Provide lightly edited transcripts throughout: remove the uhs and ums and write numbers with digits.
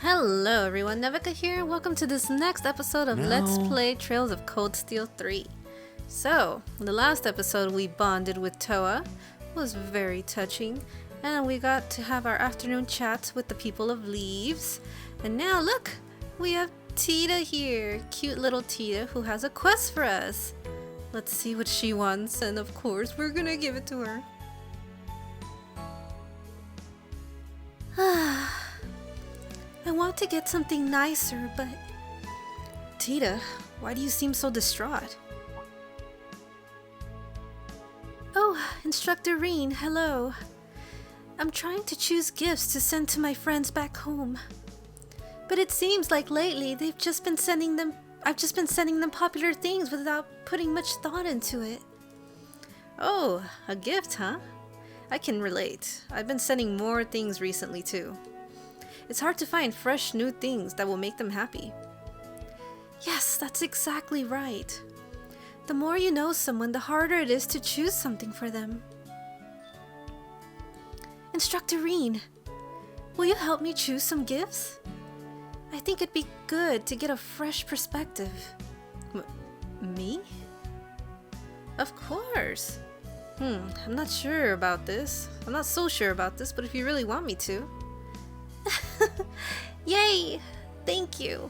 Hello everyone, Nevyka here. Welcome to this next episode of Let's Play Trails of Cold Steel 3. So, the last episode we bonded with Toa was very touching, and we got to have our afternoon chats with the people of Leaves. And now look, we have Tita here, cute little Tita who has a quest for us. Let's see what she wants, and of course we're gonna give it to her. I want to get something nicer, but... Tita, why do you seem so distraught? Oh, Instructor Reen, hello. I'm trying to choose gifts to send to my friends back home. But it seems like lately I've just been sending them popular things without putting much thought into it. Oh, a gift, huh? I can relate. I've been sending more things recently too. It's hard to find fresh new things that will make them happy. Yes, that's exactly right. The more you know someone, the harder it is to choose something for them. Instructor Reen, will you help me choose some gifts? I think it'd be good to get a fresh perspective. Me? Of course. I'm not sure about this. I'm not so sure about this, but if you really want me to. Yay! Thank you.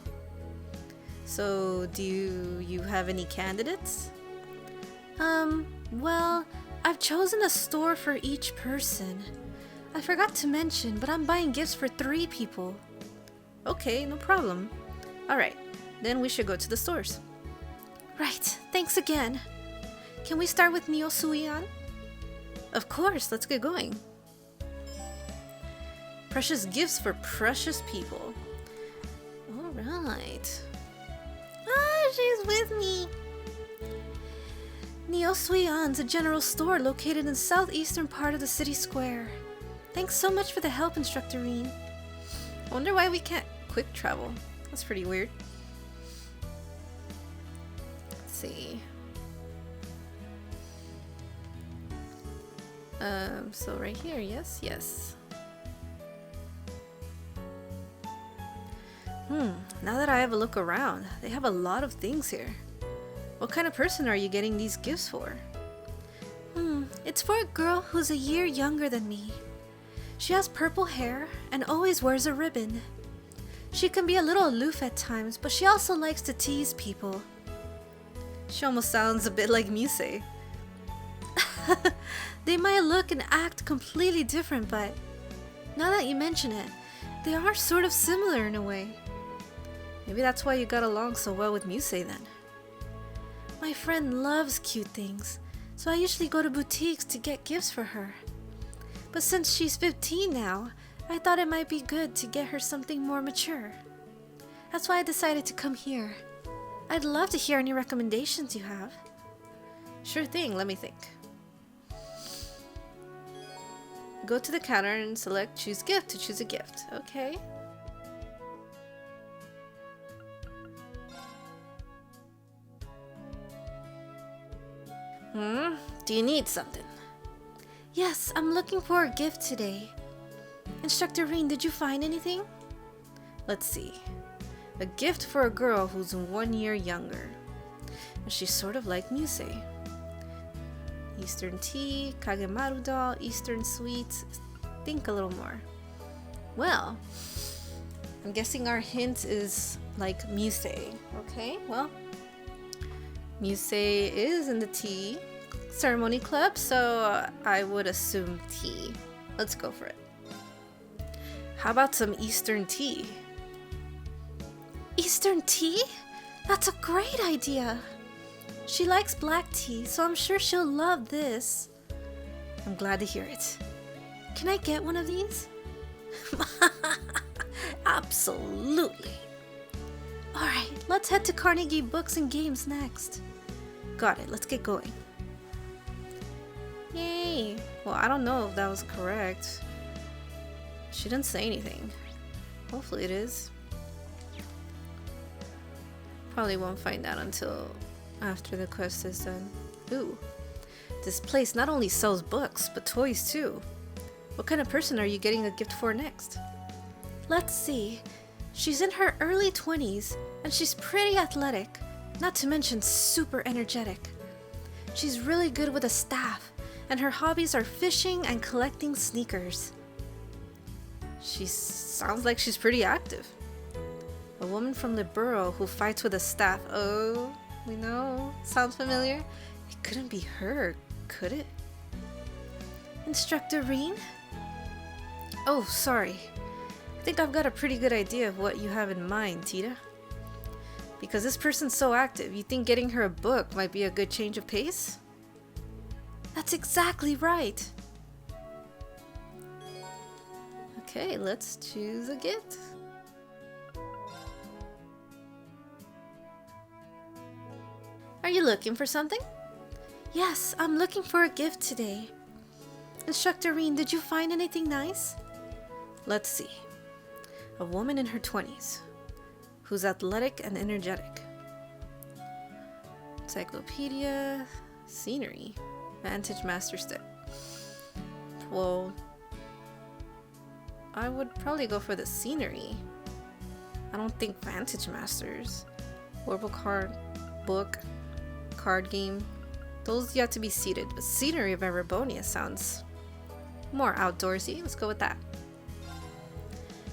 So, do you have any candidates? Well, I've chosen a store for each person. I forgot to mention, but I'm buying gifts for 3 people. Okay, no problem. Alright, then we should go to the stores. Right, thanks again. Can we start with Nihon? Of course, let's get going. Precious gifts for precious people. Alright. Ah, she's with me. Nihon's a general store located in the southeastern part of the city square. Thanks so much for the help, Instructor Reen. I wonder why we can't quick travel. That's pretty weird. Let's see. So right here, yes. Now that I have a look around, they have a lot of things here. What kind of person are you getting these gifts for? It's for a girl who's a year younger than me. She has purple hair and always wears a ribbon. She can be a little aloof at times, but she also likes to tease people. She almost sounds a bit like Muse. They might look and act completely different, but now that you mention it, they are sort of similar in a way. Maybe that's why you got along so well with Muse then. My friend loves cute things, so I usually go to boutiques to get gifts for her. But since she's 15 now, I thought it might be good to get her something more mature. That's why I decided to come here. I'd love to hear any recommendations you have. Sure thing, let me think. Go to the counter and select choose gift to choose a gift. Okay. Do you need something? Yes, I'm looking for a gift today. Instructor Reen, did you find anything? Let's see. A gift for a girl who's 1 year younger. And she's sort of like Muse. Eastern tea, Kagemaru doll, Eastern sweets. Think a little more. Well, I'm guessing our hint is like Muse. Okay, well, Muse is in the tea ceremony club, so I would assume tea. Let's go for it. How about some Eastern tea? Eastern tea? That's a great idea. She likes black tea, so I'm sure she'll love this. I'm glad to hear it. Can I get one of these? Absolutely. Alright, let's head to Carnegie Books and Games next. Got it, let's get going. Yay! Well, I don't know if that was correct. She didn't say anything. Hopefully it is. Probably won't find out until after the quest is done. Ooh. This place not only sells books, but toys too. What kind of person are you getting a gift for next? Let's see. She's in her early 20s, and she's pretty athletic, not to mention super energetic. She's really good with a staff, and her hobbies are fishing and collecting sneakers. She sounds like she's pretty active. A woman from the borough who fights with a staff. Oh, we know. Sounds familiar? It couldn't be her, could it? Instructor Reen? Oh, sorry. I think I've got a pretty good idea of what you have in mind, Tita. Because this person's so active, you think getting her a book might be a good change of pace? That's exactly right. Okay, let's choose a gift. Are you looking for something? Yes, I'm looking for a gift today. Instructor Reen, did you find anything nice? Let's see. A woman in her 20s, who's athletic and energetic. Encyclopedia, scenery, Vantage Master Step. Well, I would probably go for the scenery. I don't think Vantage Masters. Oracle card, book, card game. Those yet to be seated, but scenery of Erebonia sounds more outdoorsy. Let's go with that.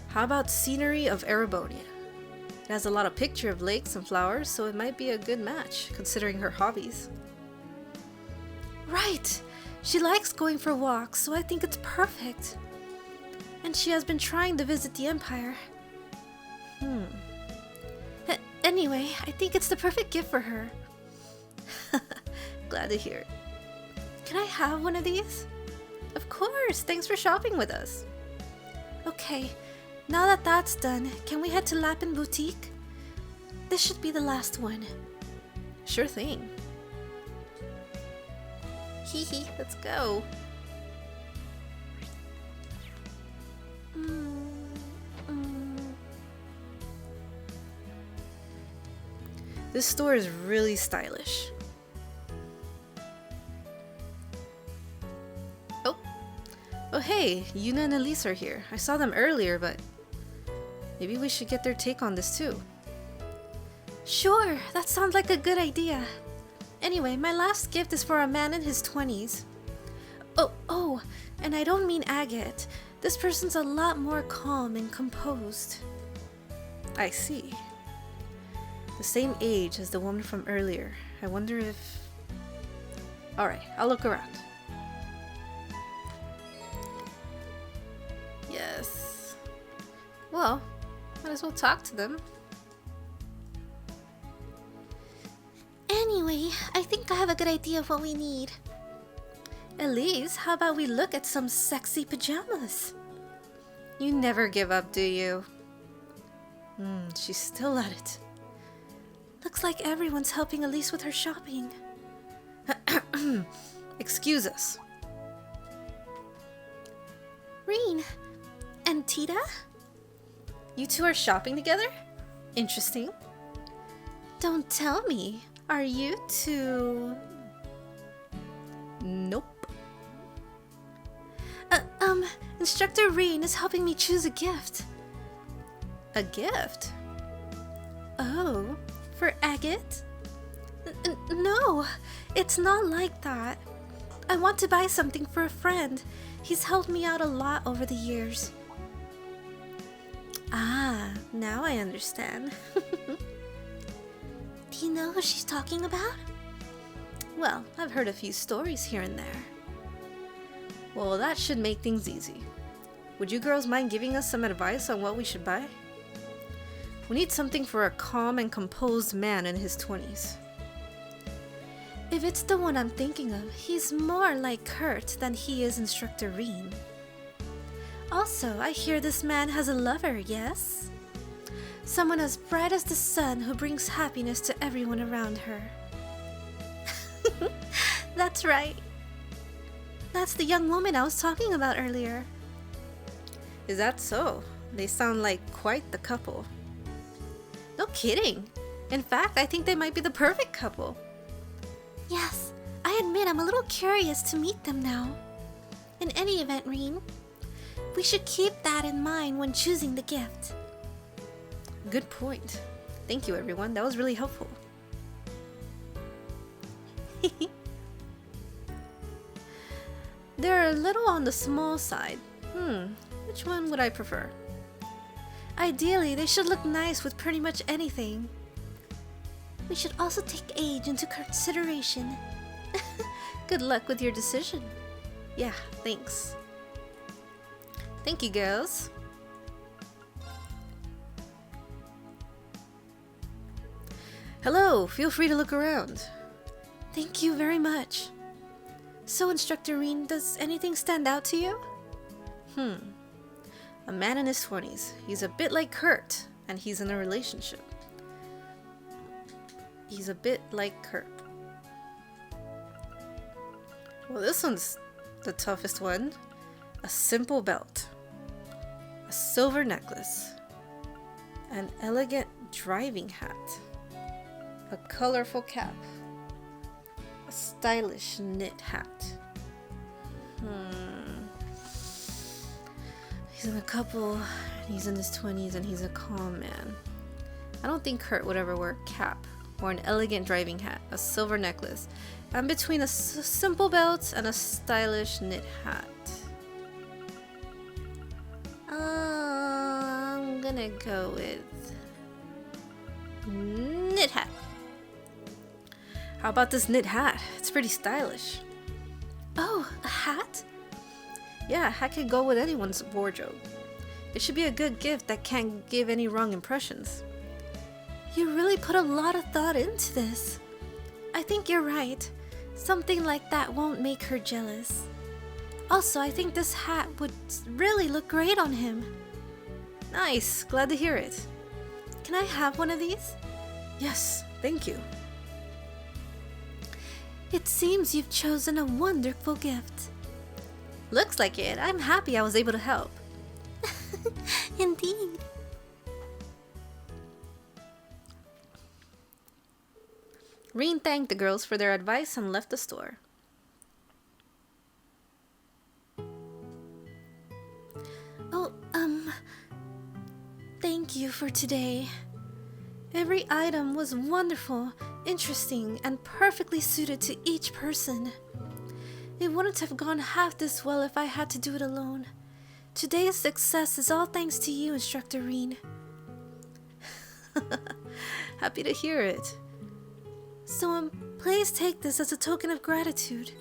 How about scenery of Erebonia? It has a lot of picture of lakes and flowers, so it might be a good match, considering her hobbies. Right! She likes going for walks, so I think it's perfect. And she has been trying to visit the Empire. Anyway, I think it's the perfect gift for her. Glad to hear it. Can I have one of these? Of course! Thanks for shopping with us. Okay, now that that's done, can we head to Lapin Boutique? This should be the last one. Sure thing. Hee, let's go. This store is really stylish. Oh hey, Yuna and Elise are here. I saw them earlier, but maybe we should get their take on this too. Sure, that sounds like a good idea. Anyway, my last gift is for a man in his 20s. Oh, and I don't mean agate. This person's a lot more calm and composed. I see. The same age as the woman from earlier. I wonder if... Alright, I'll look around. Yes. Well, might as well talk to them. Anyway, I think I have a good idea of what we need. Elise, how about we look at some sexy pajamas? You never give up, do you? She's still at it. Looks like everyone's helping Elise with her shopping. Excuse us. Reen and Tita? You two are shopping together? Interesting. Don't tell me. Are you two... Nope. Instructor Reen is helping me choose a gift. A gift? Oh, for agate? No, it's not like that. I want to buy something for a friend. He's helped me out a lot over the years. Ah, now I understand. Do you know who she's talking about? Well, I've heard a few stories here and there. Well, that should make things easy. Would you girls mind giving us some advice on what we should buy? We need something for a calm and composed man in his 20s. If it's the one I'm thinking of, he's more like Kurt than he is Instructor Reen. Also, I hear this man has a lover, yes? Someone as bright as the sun who brings happiness to everyone around her. That's right. That's the young woman I was talking about earlier. Is that so? They sound like quite the couple. No kidding. In fact, I think they might be the perfect couple. Yes, I admit I'm a little curious to meet them now. In any event, Reen, we should keep that in mind when choosing the gift. good point. Thank you, everyone. That was really helpful. They're a little on the small side. Which one would I prefer? Ideally, they should look nice with pretty much anything. We should also take age into consideration. Good luck with your decision. Yeah, thanks. Thank you, girls. Hello, feel free to look around. Thank you very much. So, Instructor Reen, does anything stand out to you? A man in his 20s. He's a bit like Kurt, and he's in a relationship. He's a bit like Kurt. Well, this one's the toughest one. A simple belt. A silver necklace. An elegant driving hat. A colorful cap. A stylish knit hat. He's in a couple, and he's in his 20s, and he's a calm man. I don't think Kurt would ever wear a cap or an elegant driving hat, a silver necklace. I'm between a simple belt and a stylish knit hat. I'm gonna go with knit hat. How about this knit hat? It's pretty stylish. Oh, a hat? Yeah, a hat can go with anyone's wardrobe. It should be a good gift that can't give any wrong impressions. You really put a lot of thought into this. I think you're right. Something like that won't make her jealous. Also, I think this hat would really look great on him. Nice, glad to hear it. Can I have one of these? Yes, thank you. It seems you've chosen a wonderful gift. Looks like it. I'm happy I was able to help. Indeed. Reen thanked the girls for their advice and left the store. Oh, thank you for today. Every item was wonderful, interesting, and perfectly suited to each person. It wouldn't have gone half this well if I had to do it alone. Today's success is all thanks to you, Instructor Reen. Happy to hear it. So, please take this as a token of gratitude.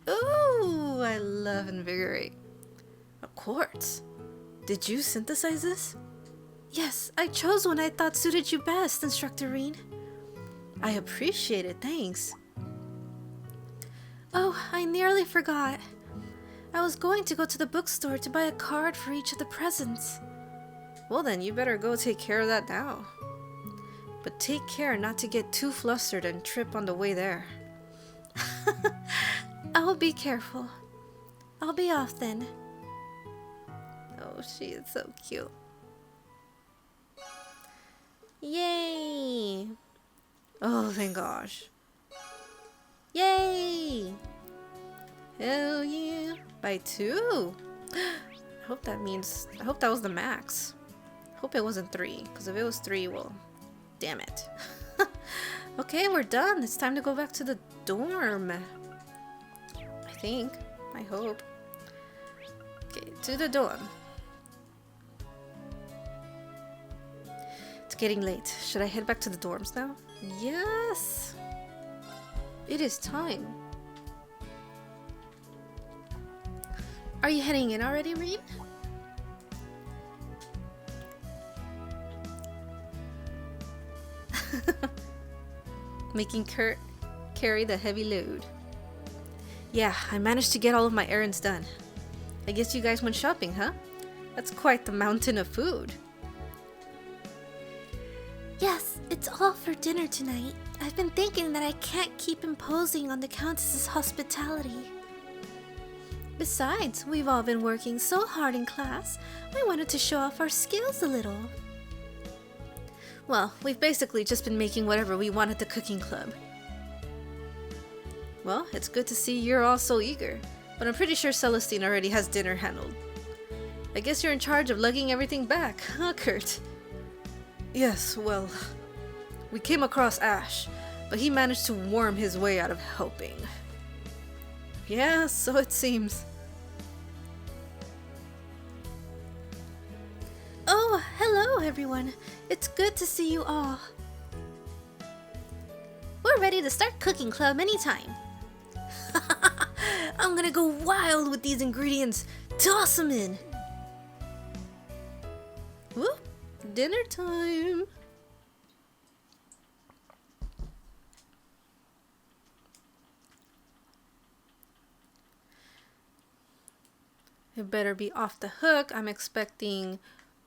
Ooh, I love Invigorate. A quartz. Did you synthesize this? Yes, I chose one I thought suited you best, Instructor Reen. I appreciate it, thanks. Oh, I nearly forgot. I was going to go to the bookstore to buy a card for each of the presents. Well then, you better go take care of that now. But take care not to get too flustered and trip on the way there. I'll be careful. I'll be off then. Oh, she is so cute. Yay! Oh, thank gosh. Yay! Hell yeah! By 2! I hope that was the max. I hope it wasn't 3, because if it was 3, well, damn it. Okay, we're done. It's time to go back to the dorm. I think. I hope. Okay, to the dorm. It's getting late. Should I head back to the dorms now? Yes! It is time. Are you heading in already, Reen? Making Kurt carry the heavy load. Yeah, I managed to get all of my errands done. I guess you guys went shopping, huh? That's quite the mountain of food. Yes, it's all for dinner tonight. I've been thinking that I can't keep imposing on the Countess's hospitality. Besides, we've all been working so hard in class, we wanted to show off our skills a little. Well, we've basically just been making whatever we want at the cooking club. Well, it's good to see you're all so eager, but I'm pretty sure Celestine already has dinner handled. I guess you're in charge of lugging everything back, huh, Kurt? Yes, well, we came across Ash, but he managed to worm his way out of helping. Yeah, so it seems. Oh, hello everyone. It's good to see you all. We're ready to start cooking club anytime. I'm gonna go wild with these ingredients. Toss them in. Whoop, dinner time. It better be off the hook. I'm expecting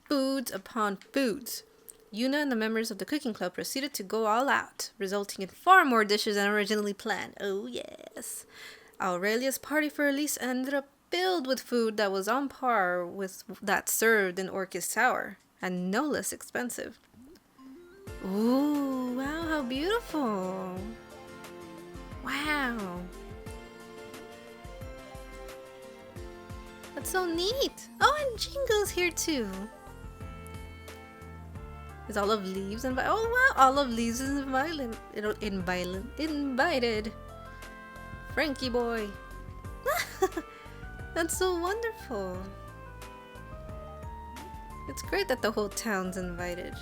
foods upon foods. Yuna and the members of the cooking club proceeded to go all out, resulting in far more dishes than originally planned. Oh yes. Aurelia's party for Elise ended up filled with food that was on par with that served in Orchis Tower, and no less expensive. Ooh, wow, how beautiful. Wow. That's so neat. Oh, and Jingo's here too. Is Olive Leaves invited? Oh wow, Olive Leaves is invited. Frankie boy. That's so wonderful. It's great that the whole town's invited.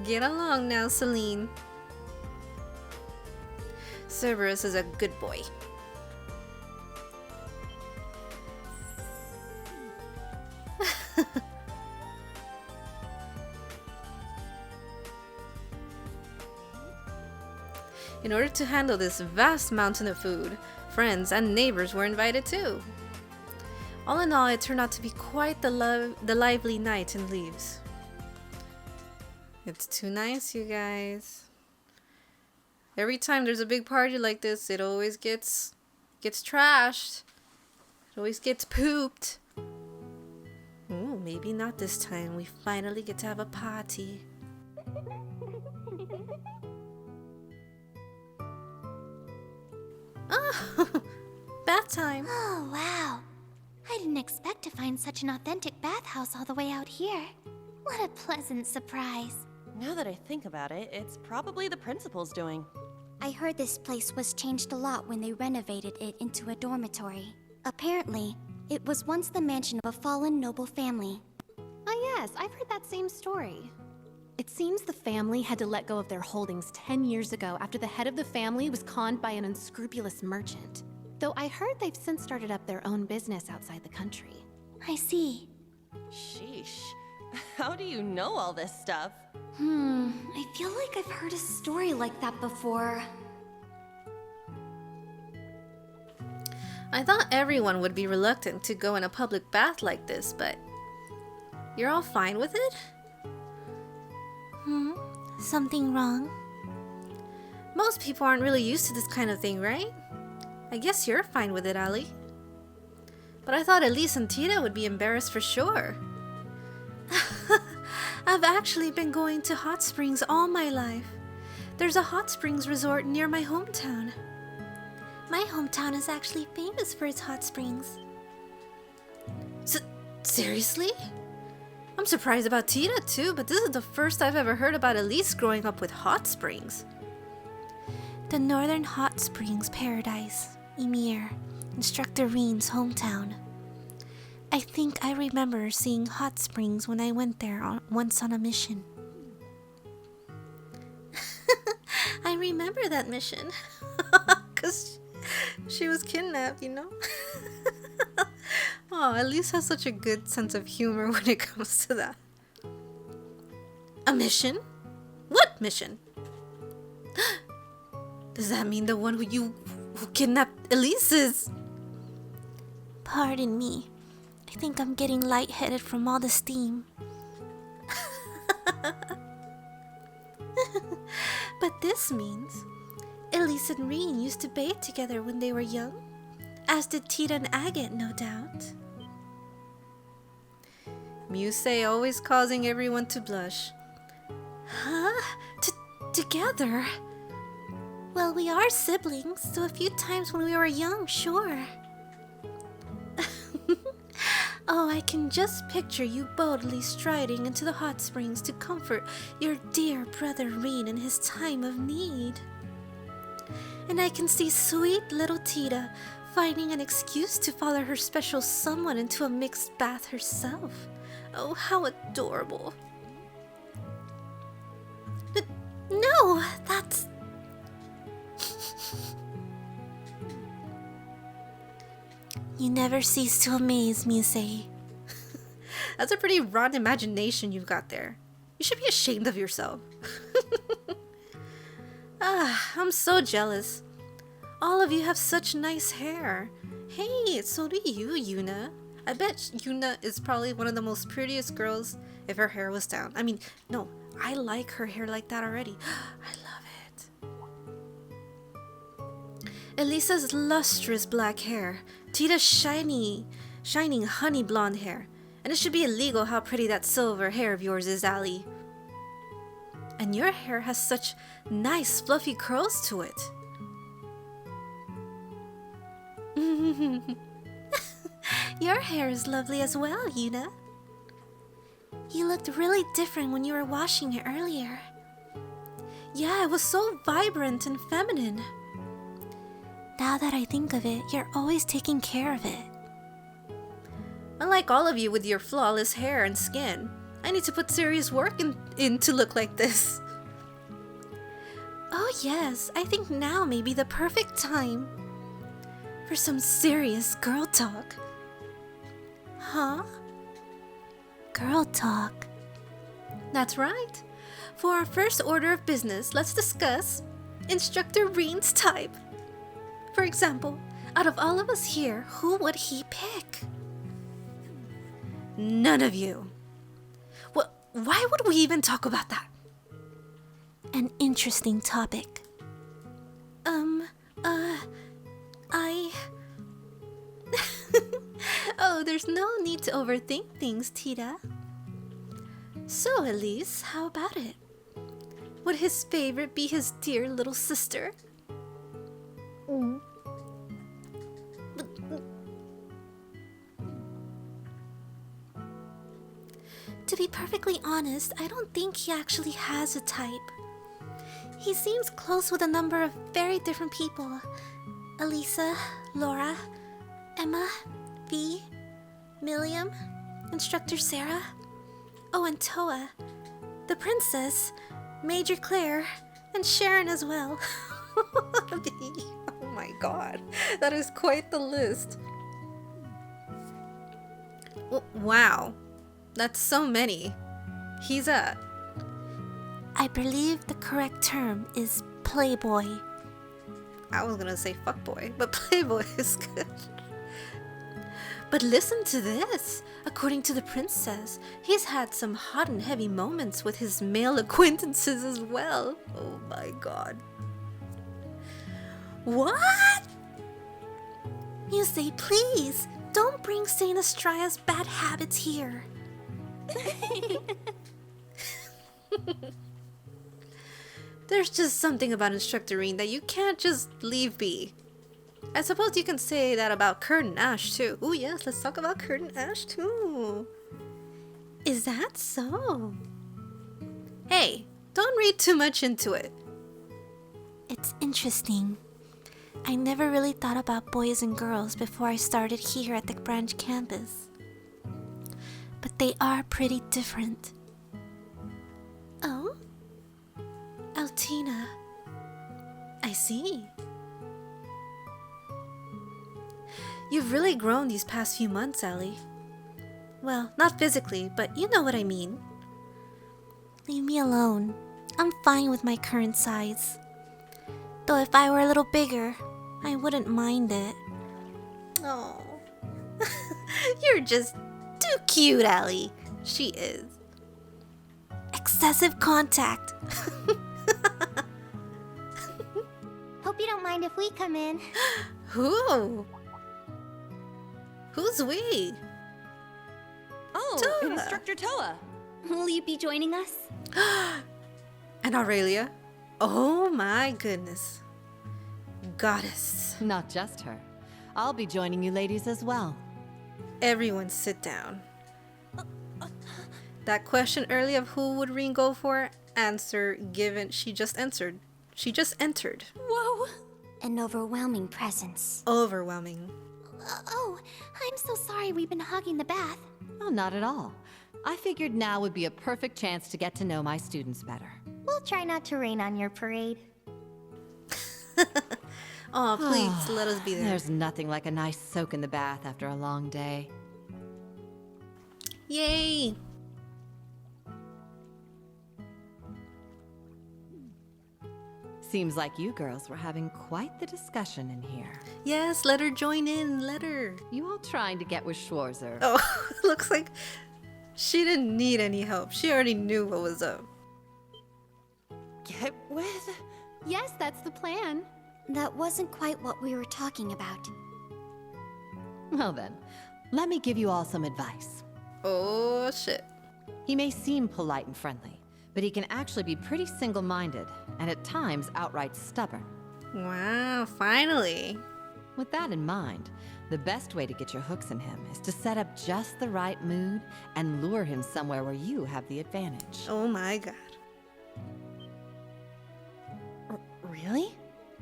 Get along now, Celine. Cerberus is a good boy. In order to handle this vast mountain of food, friends and neighbors were invited too. All in all, it turned out to be quite the lively night in Leaves. It's too nice, you guys. Every time there's a big party like this, it always gets trashed. It always gets pooped. Ooh, maybe not this time. We finally get to have a party. Oh, bath time. Oh, wow. I didn't expect to find such an authentic bathhouse all the way out here. What a pleasant surprise. Now that I think about it, it's probably the principal's doing. I heard this place was changed a lot when they renovated it into a dormitory. Apparently, it was once the mansion of a fallen noble family. Ah yes, I've heard that same story. It seems the family had to let go of their holdings 10 years ago after the head of the family was conned by an unscrupulous merchant. Though I heard they've since started up their own business outside the country. I see. Sheesh. How do you know all this stuff? I feel like I've heard a story like that before. I thought everyone would be reluctant to go in a public bath like this, but you're all fine with it? Something wrong? Most people aren't really used to this kind of thing, right? I guess you're fine with it, Ali. But I thought Elise and Tita would be embarrassed for sure. I've actually been going to hot springs all my life. There's a hot springs resort near my hometown. My hometown is actually famous for its hot springs. Seriously? I'm surprised about Tita too, but this is the first I've ever heard about Elise growing up with hot springs. The Northern Hot Springs Paradise, Ymir, Instructor Reen's hometown. I think I remember seeing hot springs when I went there once on a mission. I remember that mission. Because she was kidnapped, you know? Oh, Elise has such a good sense of humor when it comes to that. A mission? What mission? Does that mean the one who kidnapped Elise is? Pardon me. I think I'm getting lightheaded from all the steam. But this means Elise and Reen used to bathe together when they were young, as did Tita and Agate, no doubt. Musei always causing everyone to blush. Huh? Together? Well, we are siblings, so a few times when we were young, sure. Oh, I can just picture you boldly striding into the hot springs to comfort your dear brother Rin in his time of need. And I can see sweet little Tita finding an excuse to follow her special someone into a mixed bath herself. Oh, how adorable. No, that's... You never cease to amaze me, Sei. That's a pretty rotten imagination you've got there. You should be ashamed of yourself. I'm so jealous. All of you have such nice hair. Hey, so do you, Yuna. I bet Yuna is probably one of the most prettiest girls if her hair was down. I mean, no, I like her hair like that already. I love it. Elisa's lustrous black hair. Tita's shining honey blonde hair. And it should be illegal how pretty that silver hair of yours is, Ali. And your hair has such nice fluffy curls to it. Your hair is lovely as well, Yuna. You looked really different when you were washing it earlier. Yeah, it was so vibrant and feminine. Now that I think of it, you're always taking care of it. Unlike all of you with your flawless hair and skin, I need to put serious work in to look like this. Oh yes, I think now may be the perfect time for some serious girl talk. Huh? Girl talk. That's right. For our first order of business, let's discuss Instructor Rin's type. For example, out of all of us here, who would he pick? None of you. Well, why would we even talk about that? An interesting topic. Oh, there's no need to overthink things, Tita. So, Elise, how about it? Would his favorite be his dear little sister? To be perfectly honest, I don't think he actually has a type. He seems close with a number of very different people. Elisa, Laura, Emma, V, Milliam, Instructor Sarah. Oh, and Toa, the princess, Major Claire, and Sharon as well. Oh my god, that is quite the list. Wow, that's so many. He's a... I believe the correct term is playboy. I was gonna say fuckboy, but playboy is good. But listen to this. According to the princess, he's had some hot and heavy moments with his male acquaintances as well. Oh my god. What? Muse, please, don't bring Saint Astraya's bad habits here. There's just something about Instructor Rin that you can't just leave be. I suppose you can say that about Kurt and Ash too. Oh yes, let's talk about Kurt and Ash too. Is that so? Hey, don't read too much into it. It's interesting. I never really thought about boys and girls before I started here at the branch campus. But they are pretty different. Oh? Altina. I see. You've really grown these past few months, Ellie. Well, not physically, but you know what I mean. Leave me alone. I'm fine with my current size. Though if I were a little bigger, I wouldn't mind it. Oh, you're just too cute, Ellie. She is. Excessive contact. Hope you don't mind if we come in. Who? Who's we? Oh, Toa. Instructor Toa. Will you be joining us? And Aurelia? Oh my goodness. Goddess. Not just her. I'll be joining you ladies as well. Everyone sit down. That question earlier of who would Rin go for? Answer given. She just entered. Whoa! An overwhelming presence. Overwhelming. Oh, I'm so sorry we've been hogging the bath. Oh, not at all. I figured now would be a perfect chance to get to know my students better. We'll try not to rain on your parade. Oh, please let us be there. There's nothing like a nice soak in the bath after a long day. Yay! Seems like you girls were having quite the discussion in here. Yes, let her join in. Let her. You all trying to get with Schwarzer. Oh, looks like she didn't need any help. She already knew what was up. Get with? Yes, that's the plan. That wasn't quite what we were talking about. Well then, let me give you all some advice. Oh, shit. He may seem polite and friendly, but he can actually be pretty single-minded, and at times outright stubborn. Wow, finally. With that in mind, the best way to get your hooks in him is to set up just the right mood and lure him somewhere where you have the advantage. Oh my god. Really?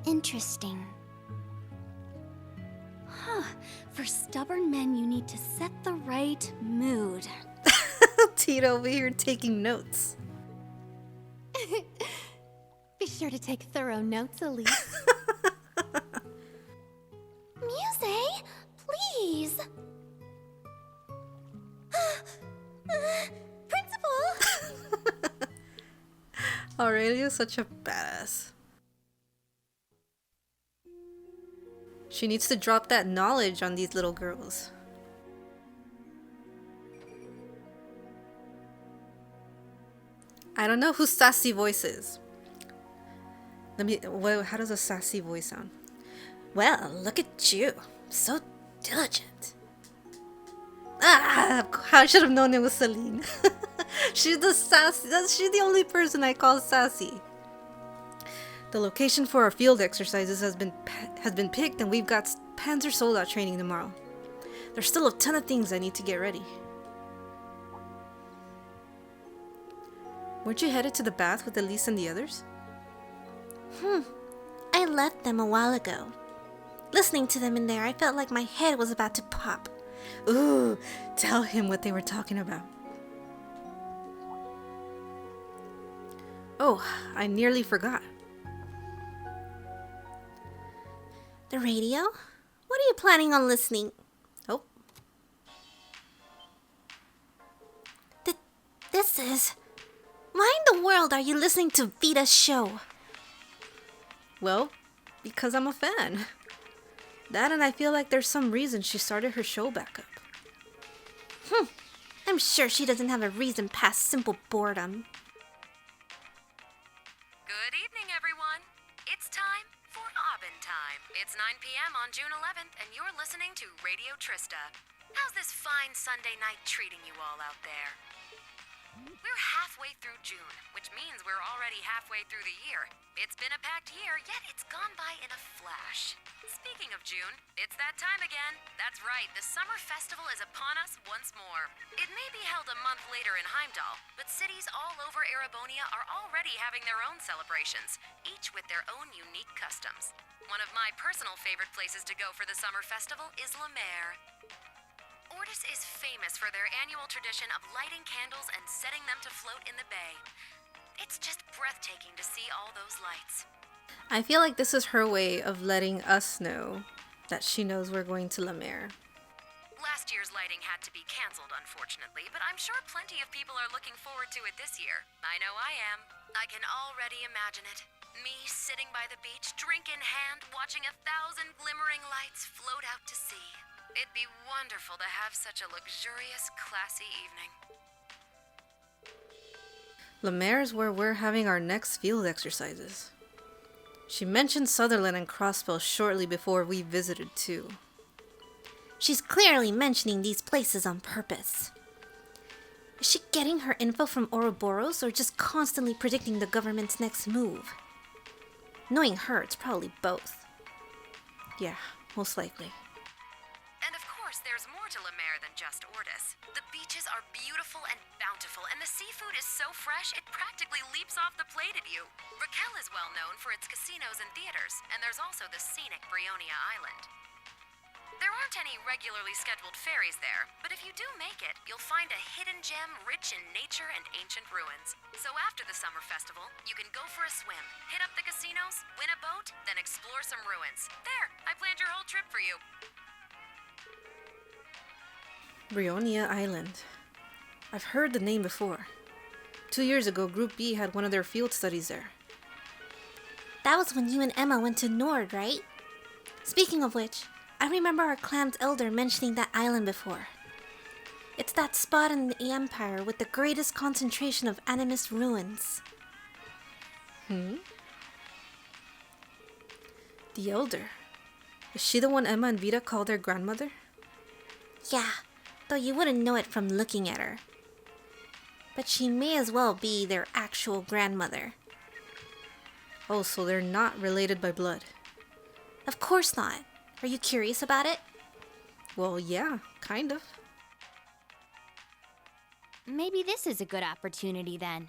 Interesting. Huh. For stubborn men, you need to set the right mood. Tito over here taking notes. Be sure to take thorough notes, Elise. Muse, please. Principal! Aurelia's such a badass. She needs to drop that knowledge on these little girls. I don't know who sassy voice is. How does a sassy voice sound? Well, look at you. So diligent. Ah, I should have known it was Celine. She's the sassy. She's the only person I call sassy. The location for our field exercises has been picked, and we've got Panzer Soldat training tomorrow. There's still a ton of things I need to get ready. Weren't you headed to the bath with Elise and the others? I left them a while ago. Listening to them in there, I felt like my head was about to pop. Ooh, tell him what they were talking about. Oh, I nearly forgot. The radio? What are you planning on listening? Oh. This is... Why in the world are you listening to Vita's show? Well, because I'm a fan. That, and I feel like there's some reason she started her show back up. I'm sure she doesn't have a reason past simple boredom. Good evening, everyone. It's time for Aubin Time. It's 9 p.m. on June 11th, and you're listening to Radio Trista. How's this fine Sunday night treating you all out there? We're halfway through June, which means we're already halfway through the year. It's been a packed year, yet it's gone by in a flash. Speaking of June, it's that time again. That's right, the Summer Festival is upon us once more. It may be held a month later in Heimdall, but cities all over Erebonia are already having their own celebrations, each with their own unique customs. One of my personal favorite places to go for the Summer Festival is La Mer. Ortis is famous for their annual tradition of lighting candles and setting them to float in the bay. It's just breathtaking to see all those lights. I feel like this is her way of letting us know that she knows we're going to La Mer. Last year's lighting had to be canceled, unfortunately, but I'm sure plenty of people are looking forward to it this year. I know I am. I can already imagine it. Me sitting by the beach, drink in hand, watching 1,000 glimmering lights float out to sea. It'd be wonderful to have such a luxurious, classy evening. La Mer is where we're having our next field exercises. She mentioned Sutherland and Crossfell shortly before we visited too. She's clearly mentioning these places on purpose. Is she getting her info from Ouroboros or just constantly predicting the government's next move? Knowing her, it's probably both. Yeah, most likely. And of course, there's more more to La Mer than just Ordis. The beaches are beautiful and bountiful, and the seafood is so fresh it practically leaps off the plate at you. Raquel is well known for its casinos and theaters, and there's also the scenic Brionia Island. There aren't any regularly scheduled ferries there, but if you do make it, you'll find a hidden gem rich in nature and ancient ruins. So after the summer festival, you can go for a swim, hit up the casinos, win a boat, then explore some ruins. There, I planned your whole trip for you. Brionia Island. I've heard the name before. 2 years ago, Group B had one of their field studies there. That was when you and Emma went to Nord, right? Speaking of which, I remember our clan's elder mentioning that island before. It's that spot in the Empire with the greatest concentration of animist ruins. The elder. Is she the one Emma and Vita called their grandmother? Yeah, though you wouldn't know it from looking at her. But she may as well be their actual grandmother. Oh, so they're not related by blood. Of course not. Are you curious about it? Well, yeah, kind of. Maybe this is a good opportunity then.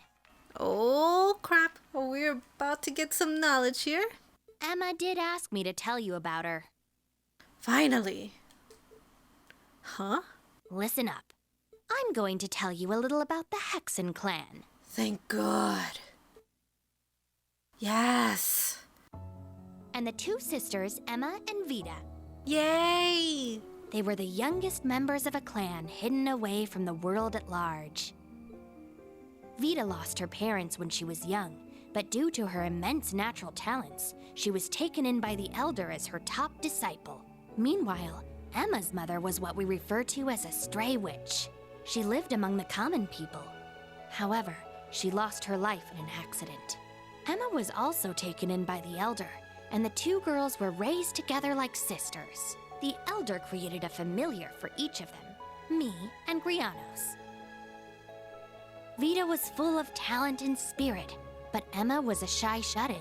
Oh, crap. We're about to get some knowledge here. Emma did ask me to tell you about her. Finally. Huh? Listen up. I'm going to tell you a little about the Hexen clan. Thank God. Yes. And the two sisters, Emma and Vita. Yay! They were the youngest members of a clan hidden away from the world at large. Vita lost her parents when she was young, but due to her immense natural talents, she was taken in by the elder as her top disciple. Meanwhile, Emma's mother was what we refer to as a stray witch. She lived among the common people. However, she lost her life in an accident. Emma was also taken in by the elder, and the two girls were raised together like sisters. The elder created a familiar for each of them, me and Grianos. Vita was full of talent and spirit, but Emma was a shy shut-in.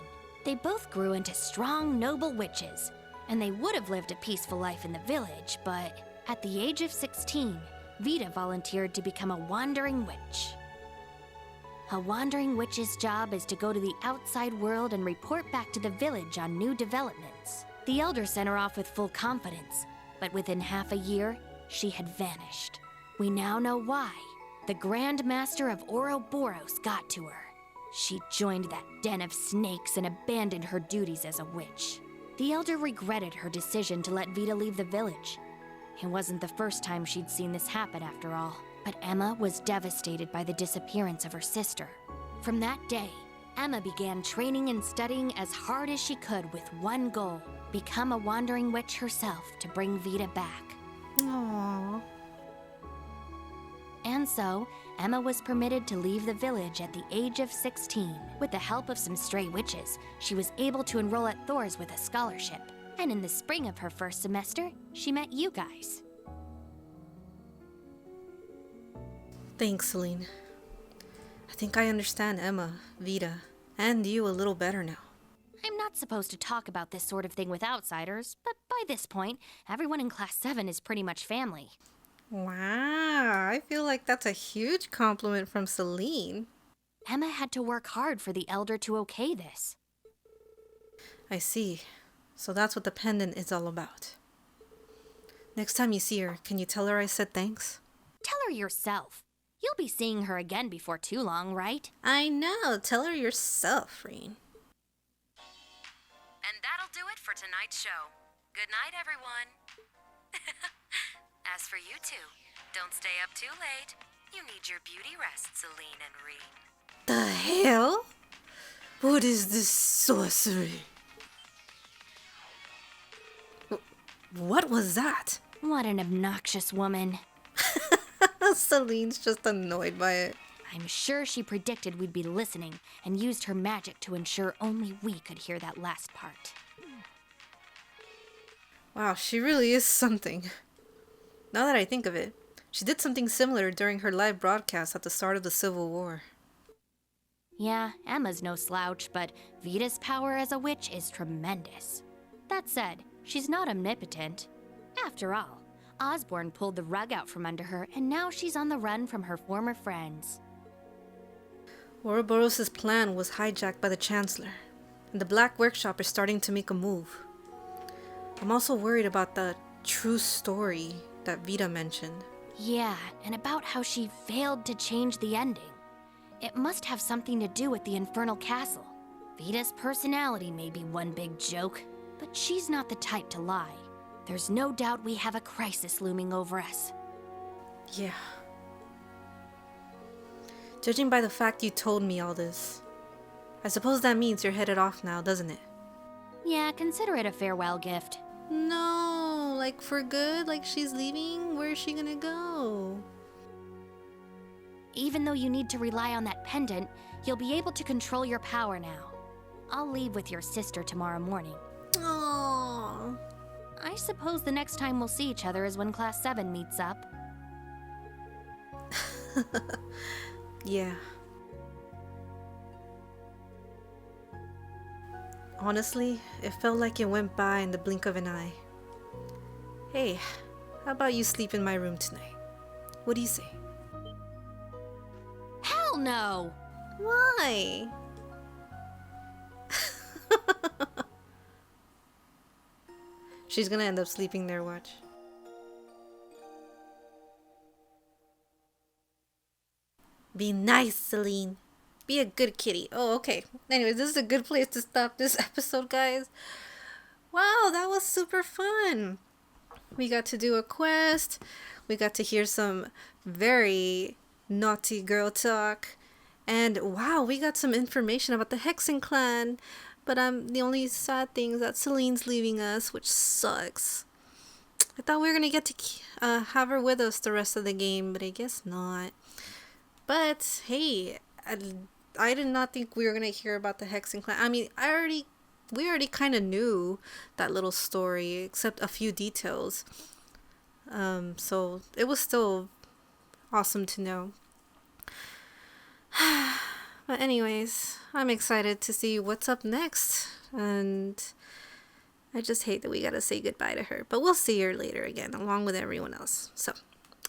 They both grew into strong, noble witches, and they would have lived a peaceful life in the village, but at the age of 16, Vita volunteered to become a wandering witch. A wandering witch's job is to go to the outside world and report back to the village on new developments. The elder sent her off with full confidence, but within half a year, she had vanished. We now know why. The Grand Master of Ouroboros got to her. She joined that den of snakes and abandoned her duties as a witch. The elder regretted her decision to let Vita leave the village. It wasn't the first time she'd seen this happen after all. But Emma was devastated by the disappearance of her sister. From that day, Emma began training and studying as hard as she could with one goal: become a wandering witch herself to bring Vita back. Aww. And so, Emma was permitted to leave the village at the age of 16. With the help of some stray witches, she was able to enroll at Thor's with a scholarship. And in the spring of her first semester, she met you guys. Thanks, Celine. I think I understand Emma, Vita, and you a little better now. I'm not supposed to talk about this sort of thing with outsiders, but by this point, everyone in Class 7 is pretty much family. Wow, I feel like that's a huge compliment from Celine. Emma had to work hard for the elder to okay this. I see. So that's what the pendant is all about. Next time you see her, can you tell her I said thanks? Tell her yourself. You'll be seeing her again before too long, right? I know. Tell her yourself, Reen. And that'll do it for tonight's show. Good night, everyone. As for you two, don't stay up too late. You need your beauty rest, Celine and Reen. The hell? What is this sorcery? What was that? What an obnoxious woman. Celine's just annoyed by it. I'm sure she predicted we'd be listening and used her magic to ensure only we could hear that last part. Wow, she really is something. Now that I think of it, she did something similar during her live broadcast at the start of the Civil War. Yeah, Emma's no slouch, but Vita's power as a witch is tremendous. That said, she's not omnipotent. After all, Osborne pulled the rug out from under her, and now she's on the run from her former friends. Ouroboros' plan was hijacked by the Chancellor, and the Black Workshop is starting to make a move. I'm also worried about the true story that Vita mentioned. Yeah, and about how she failed to change the ending. It must have something to do with the Infernal Castle. Vita's personality may be one big joke, but she's not the type to lie. There's no doubt we have a crisis looming over us. Yeah. Judging by the fact you told me all this, I suppose that means you're headed off now, doesn't it? Yeah, consider it a farewell gift. No, like for good? Like she's leaving? Where's she gonna go? Even though you need to rely on that pendant, you'll be able to control your power now. I'll leave with your sister tomorrow morning. Aww. I suppose the next time we'll see each other is when Class 7 meets up. Yeah. Honestly, it felt like it went by in the blink of an eye. Hey, how about you sleep in my room tonight? What do you say? Hell no! Why? She's gonna end up sleeping there, watch. Be nice, Celine. Be a good kitty. Oh, okay. Anyways, this is a good place to stop this episode, guys. Wow, that was super fun. We got to do a quest. We got to hear some very naughty girl talk. And wow, we got some information about the Hexen clan. But the only sad thing is that Celine's leaving us, which sucks. I thought we were going to get to have her with us the rest of the game, but I guess not. But hey, I did not think we were going to hear about the Hexen clan. I mean, we already kind of knew that little story, except a few details. So it was still awesome to know. But anyways, I'm excited to see what's up next. And I just hate that we gotta say goodbye to her. But we'll see her later again, along with everyone else. So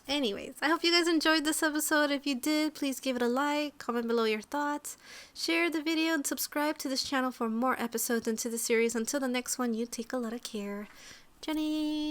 anyways, I hope you guys enjoyed this episode. If you did, please give it a like, comment below your thoughts, share the video, and subscribe to this channel for more episodes into the series. Until the next one, you take a lot of care. Jenny!